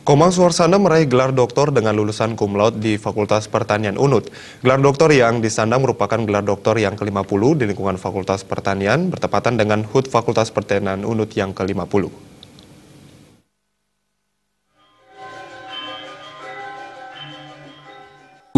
Komang Suarsana meraih gelar doktor dengan lulusan cum laude di Fakultas Pertanian UNUD. Gelar doktor yang disandang merupakan gelar doktor yang ke-50 di lingkungan Fakultas Pertanian, bertepatan dengan HUT Fakultas Pertanian UNUD yang ke-50.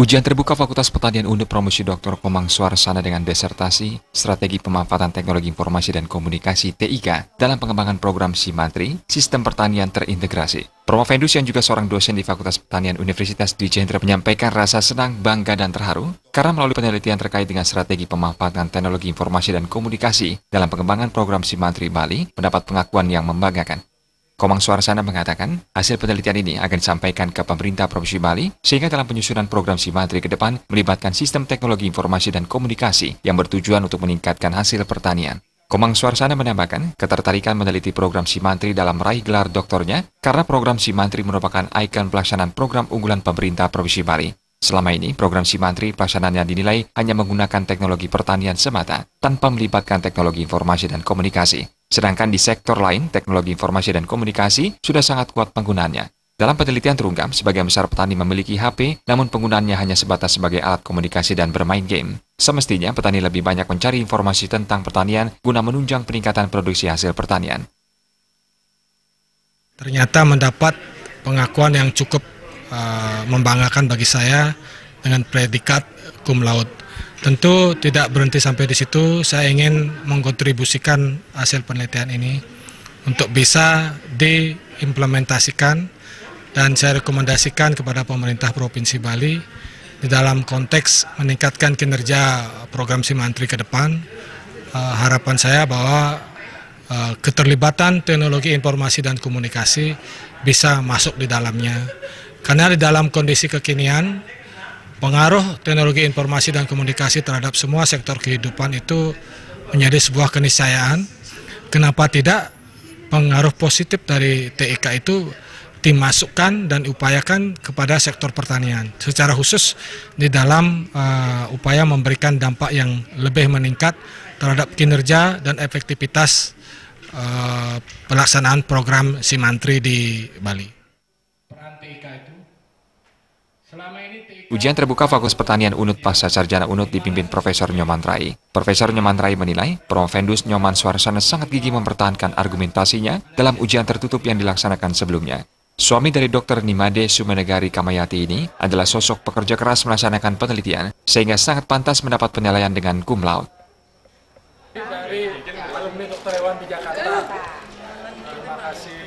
Ujian terbuka Fakultas Pertanian UNUD promosi Dr. Komang Suarsana dengan disertasi Strategi Pemanfaatan Teknologi Informasi dan Komunikasi (TIK) dalam pengembangan program SIMANTRI, Sistem Pertanian Terintegrasi. Prof. Vendus yang juga seorang dosen di Fakultas Pertanian Universitas Dwi Jendra menyampaikan rasa senang, bangga, dan terharu karena melalui penelitian terkait dengan strategi pemanfaatan teknologi informasi dan komunikasi dalam pengembangan program SIMANTRI Bali mendapat pengakuan yang membanggakan. Komang Suarsana mengatakan, hasil penelitian ini akan disampaikan ke pemerintah Provinsi Bali, sehingga dalam penyusunan program SIMANTRI ke depan melibatkan sistem teknologi informasi dan komunikasi yang bertujuan untuk meningkatkan hasil pertanian. Komang Suarsana menambahkan, ketertarikan meneliti program SIMANTRI dalam meraih gelar doktornya karena program SIMANTRI merupakan ikon pelaksanaan program unggulan pemerintah Provinsi Bali. Selama ini, program SIMANTRI pelaksanaannya dinilai hanya menggunakan teknologi pertanian semata, tanpa melibatkan teknologi informasi dan komunikasi. Sedangkan di sektor lain, teknologi informasi dan komunikasi sudah sangat kuat penggunaannya. Dalam penelitian terungkap, sebagian besar petani memiliki HP, namun penggunaannya hanya sebatas sebagai alat komunikasi dan bermain game. Semestinya, petani lebih banyak mencari informasi tentang pertanian guna menunjang peningkatan produksi hasil pertanian. Ternyata mendapat pengakuan yang cukup membanggakan bagi saya dengan predikat cum laude. Tentu tidak berhenti sampai di situ, saya ingin mengkontribusikan hasil penelitian ini untuk bisa diimplementasikan dan saya rekomendasikan kepada pemerintah Provinsi Bali di dalam konteks meningkatkan kinerja program SIMANTRI ke depan. Harapan saya bahwa keterlibatan teknologi informasi dan komunikasi bisa masuk di dalamnya. Karena di dalam kondisi kekinian, pengaruh teknologi informasi dan komunikasi terhadap semua sektor kehidupan itu menjadi sebuah keniscayaan. Kenapa tidak pengaruh positif dari TIK itu dimasukkan dan diupayakan kepada sektor pertanian. Secara khusus di dalam upaya memberikan dampak yang lebih meningkat terhadap kinerja dan efektivitas pelaksanaan program SIMANTRI di Bali. Ujian terbuka Fakultas Pertanian UNUD Pasca Sarjana UNUD dipimpin Profesor Nyoman Rai. Profesor Nyoman Rai menilai, Prof. Vendus Nyoman Suarsana sangat gigih mempertahankan argumentasinya dalam ujian tertutup yang dilaksanakan sebelumnya. Suami dari Dr. Nimade Sumenegari Kamayati ini adalah sosok pekerja keras melaksanakan penelitian, sehingga sangat pantas mendapat penilaian dengan cum laude. Dari alumni Dokter Hewan di Jakarta. Terima kasih.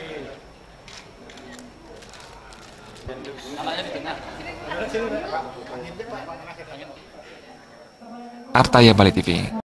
Artaya Bali TV.